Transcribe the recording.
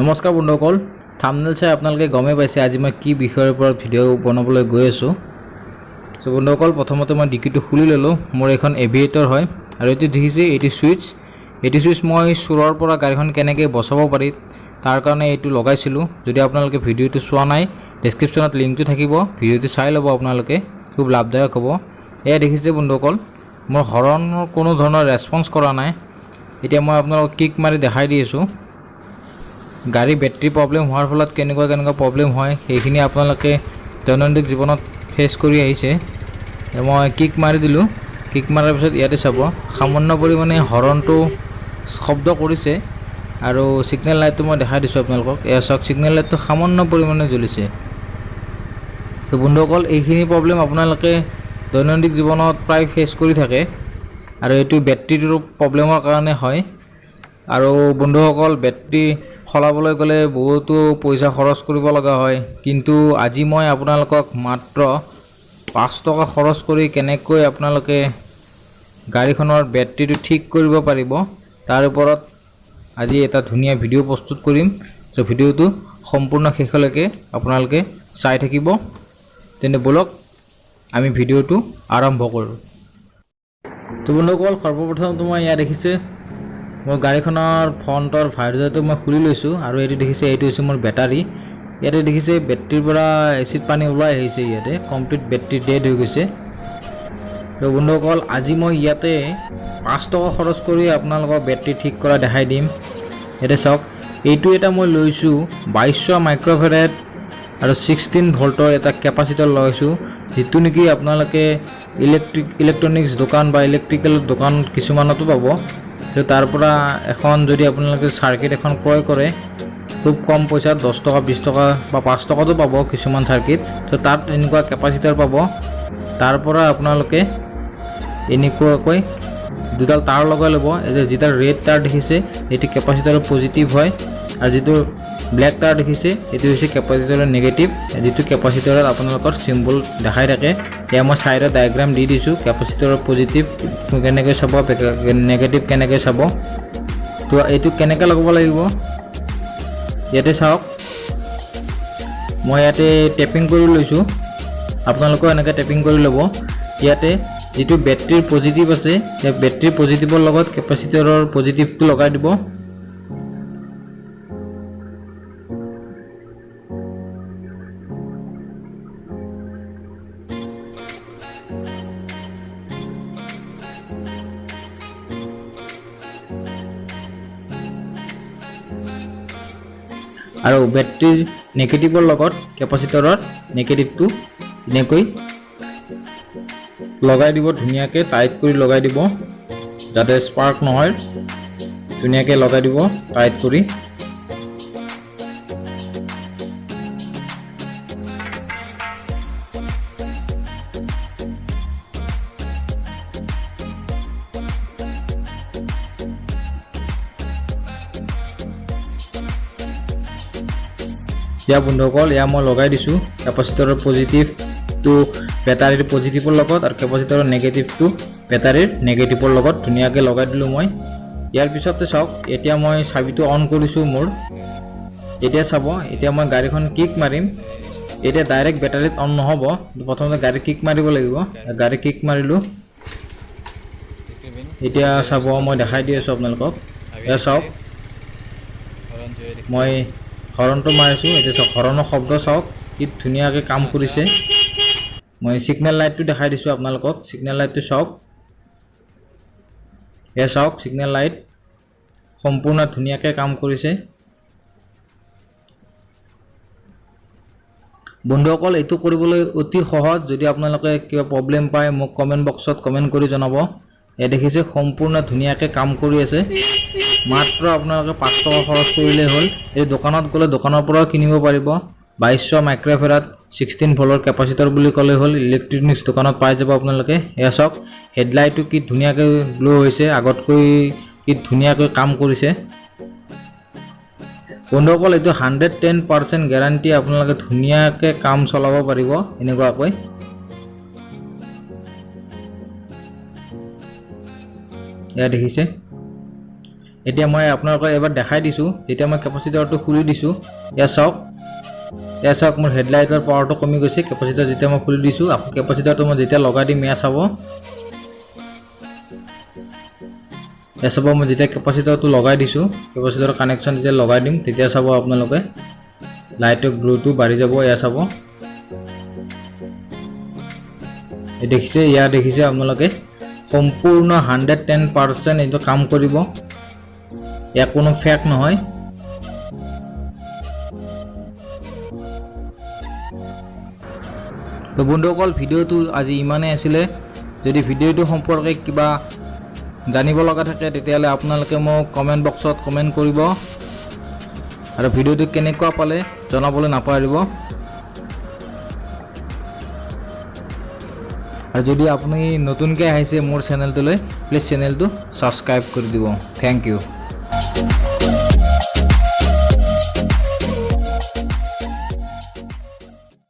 নমস্কাৰ বন্ধুসকল, থাম্বনেল চাই আপোনালোকে গমে পাইছে আজি মই কি বিষয়ৰ ওপৰত ভিডিঅ' বনাবলৈ গৈ আছোঁ। তো বন্ধুসকল, প্ৰথমতে মই ডিকিটো খুলি ল'লোঁ। মোৰ এখন এভিয়েটৰ হয় আৰু এইটো দেখিছে এইটো চুইচ মই চোৰৰ পৰা গাড়ীখন কেনেকৈ বচাব পাৰি তাৰ কাৰণে এইটো লগাইছিলোঁ। যদি আপোনালোকে ভিডিঅ'টো চোৱা নাই, ডেছক্ৰিপশ্যনত লিংকটো থাকিব, ভিডিঅ'টো চাই ল'ব, আপোনালোকে খুব লাভদায়ক হ'ব। এয়া দেখিছে বন্ধুসকল, মোৰ হৰণৰ কোনো ধৰণৰ ৰেছপন্স কৰা নাই। এতিয়া মই আপোনালোকক কিক মাৰি দেখাই দি আছোঁ। গাড়ী বেটাৰী প্ৰব্লেম হোৱাৰ ফলত কেনেকুৱা প্ৰব্লেম হয় সেইখিনি আপোনালোকে দৈনন্দিন জীৱনত ফেচ কৰি আহিছে। মই কিক মাৰি দিলোঁ। কিক মাৰাৰ পিছত ইয়াতে চাব সামান্য পৰিমাণে হৰণটো শব্দ কৰিছে আৰু ছিগনেল লাইটটো মই দেখাই দিছোঁ আপোনালোকক। এয়া চাওক, ছিগনেল লাইটটো সামান্য পৰিমাণে জ্বলিছে। তো বন্ধুসকল, এইখিনি প্ৰব্লেম আপোনালোকে দৈনন্দিন জীৱনত প্ৰায় ফেচ কৰি থাকে আৰু এইটো বেটাৰীটোৰ প্ৰব্লেমৰ কাৰণে হয়। আৰু বন্ধুসকল, বেটাৰী সলাবলৈ গ'লে বহুতো পইচা খৰচ কৰিব লগা হয়, কিন্তু আজি মই আপোনালোকক মাত্ৰ 5 টকা খৰচ কৰি কেনেকৈ আপোনালোকে গাড়ীখনৰ বেটাৰীটো ঠিক কৰিব পাৰিব তাৰ ওপৰত আজি এটা ধুনীয়া ভিডিঅ' প্ৰস্তুত কৰিম। তো ভিডিঅ'টো সম্পূৰ্ণ শেষলৈকে আপোনালোকে চাই থাকিব। তেনে বলক আমি ভিডিঅ'টো আৰম্ভ কৰোঁ। তো বন্ধুসকল, সৰ্বপ্ৰথমটো মই ইয়াত দেখিছে মোৰ গাড়ীখনৰ ফ্ৰণ্টৰ ভাইজাৰটো মই খুলি লৈছোঁ আৰু এইটো দেখিছে, এইটো হৈছে মোৰ বেটাৰী। ইয়াতে দেখিছে বেটাৰীৰ পৰা এচিড পানী ওলাই আহিছে। ইয়াতে কমপ্লিট বেটাৰী ডেড হৈ গৈছে। তো বন্ধুসকল, আজি মই ইয়াতে 5 টকা খৰচ কৰি আপোনালোকক বেটাৰী ঠিক কৰা দেখাই দিম। ইয়াতে চাওক, এইটো এটা মই লৈছোঁ 2200 মাইক্ৰ'ফেৰাড আৰু 16 ভল্টৰ এটা কেপাচিটৰ লৈছোঁ, যিটো নেকি আপোনালোকে ইলেক্ট্ৰনিক্স দোকান বা ইলেক্ট্ৰিকেল দোকান কিছুমানতো পাব। তো তাৰ পৰা এখন যদি আপোনালোকে চাৰ্কিট এখন ক্ৰয় কৰে খুব কম পইচাত 10 টকা 20 টকা বা 5 টকাতো পাব কিছুমান চাৰ্কিট। তো তাত এনেকুৱা কেপাচিটাৰ পাব। তাৰ পৰা আপোনালোকে এনেকুৱাকৈ দুডাল তাঁৰ লগাই ল'ব। যিডাল ৰেড তাঁৰ দেখিছে এইটো কেপাচিটাৰৰ পজিটিভ হয়, আৰু যিটো ব্লেক তাঁৰ দেখিছে এইটো হৈছে কেপাচিটাৰৰ নেগেটিভ। যিটো কেপাচিটাৰত আপোনালোকৰ চিম্বল দেখাই থাকে, এয়া মই চাইডত ডায়েগ্ৰাম দি দিছোঁ। কেপাচিটাৰৰ পজিটিভ কেনেকৈ চাব, নেগেটিভ কেনেকৈ চাব। তো এইটো কেনেকৈ লগাব লাগিব ইয়াতে চাওক, মই ইয়াতে টেপিং কৰি লৈছোঁ। আপোনালোকেও এনেকৈ টেপিং কৰি ল'ব। ইয়াতে যিটো বেটাৰীৰ পজিটিভ আছে, সেই বেটাৰীৰ পজিটিভৰ লগত কেপাচিটাৰৰ পজিটিভটো লগাই দিব। আৰু বেটাৰীৰ নেগেটিভৰ লগত কেপাচিটাৰৰ নেগেটিভটো এনেকৈ লগাই দিব, ধুনীয়াকৈ টাইট কৰি লগাই দিব যাতে স্পাৰ্ক নহয়। ধুনীয়াকৈ লগাই দিব টাইট কৰি। এতিয়া বন্ধুসকল, এয়া মই লগাই দিছোঁ কেপাচিটাৰৰ পজিটিভটো বেটাৰীৰ পজিটিভৰ লগত আৰু কেপাচিটাৰৰ নেগেটিভটো বেটাৰীৰ নেগেটিভৰ লগত ধুনীয়াকৈ লগাই দিলোঁ মই। ইয়াৰ পিছতে চাওক, এতিয়া মই চাবিটো অন কৰিছোঁ মোৰ। এতিয়া চাব, এতিয়া মই গাড়ীখন কিক মাৰিম। এতিয়া ডাইৰেক্ট বেটাৰীত অন নহ'ব, প্ৰথমতে গাড়ী কিক মাৰিব লাগিব। গাড়ী কিক মাৰিলোঁ। এতিয়া চাব, মই দেখাই দি আছোঁ আপোনালোকক। এয়া চাওক, মই হৰণটো মাৰিছোঁ। এতিয়া চাওক, হৰণৰ শব্দ চাওক কি ধুনীয়াকৈ কাম কৰিছে। মই ছিগনেল লাইটটো দেখাই দিছোঁ আপোনালোকক। ছিগনেল লাইটটো চাওক, এয়া চাওক, ছিগনেল লাইট সম্পূৰ্ণ ধুনীয়াকৈ কাম কৰিছে। বন্ধুসকল, এইটো কৰিবলৈ অতি সহজ। যদি আপোনালোকে কিবা প্ৰব্লেম পায় মোক কমেণ্ট বক্সত কমেণ্ট কৰি জনাব। এয়া দেখিছে সম্পূৰ্ণ ধুনীয়াকৈ কাম কৰি আছে। মাত্ৰ আপোনালোকে 5 টকা খৰচ কৰিলেই হ'ল। এই দোকানত গ'লে দোকানৰ পৰাও কিনিব পাৰিব। 2200 মাইক্ৰ'ফেৰাড 16 ভল্টৰ কেপাচিটাৰ বুলি ক'লে হ'ল, ইলেক্ট্ৰনিক্স দোকানত পাই যাব আপোনালোকে। এয়া চাওক, হেডলাইটটো কি ধুনীয়াকৈ গ্ল' হৈছে, আগতকৈ কি ধুনীয়াকৈ কাম কৰিছে। বন্ধুসকল, এইটো 110% গেৰাণ্টি। আপোনালোকে ধুনীয়াকৈ কাম চলাব পাৰিব এনেকুৱাকৈ। এয়া দেখিছে, এতিয়া মই আপোনালোকক এবাৰ দেখাই দিছোঁ যেতিয়া মই কেপাচিটৰটো খুলি দিছোঁ এয়া চাওক মোৰ হেডলাইটৰ পাৱাৰটো কমি গৈছে কেপাচিটৰ যেতিয়া মই খুলি দিছোঁ আকৌ কেপাচিটৰটো মই যেতিয়া লগাই দিম এয়া চাব মই যেতিয়া কেপাচিটৰটো লগাই দিছোঁ কেপাচিটৰৰ কানেকশ্যন যেতিয়া লগাই দিম তেতিয়া চাব আপোনালোকে লাইটৰ গ্ল'টো বাঢ়ি যাব এয়া চাব এই দেখিছে আপোনালোকে সম্পূৰ্ণ 110% এইটো কাম কৰিব ইয়াৰ কোনো ফেক নহয় তো বন্ধুসকল ভিডিঅ'টো আজি ইমানেই আছিলে যদি ভিডিঅ'টো সম্পৰ্কে কিবা জানিব লগা থাকে তেতিয়াহ'লে আপোনালোকে মোক কমেণ্ট বক্সত কমেণ্ট কৰিব আৰু ভিডিঅ'টো কেনেকুৱা পালে জনাবলৈ নাপাহৰিব আৰু যদি আপুনি নতুনকৈ আহিছে মোৰ চেনেলটোলৈ প্লিজ চেনেলটো ছাবস্ক্ৰাইব কৰি দিব থেংক ইউ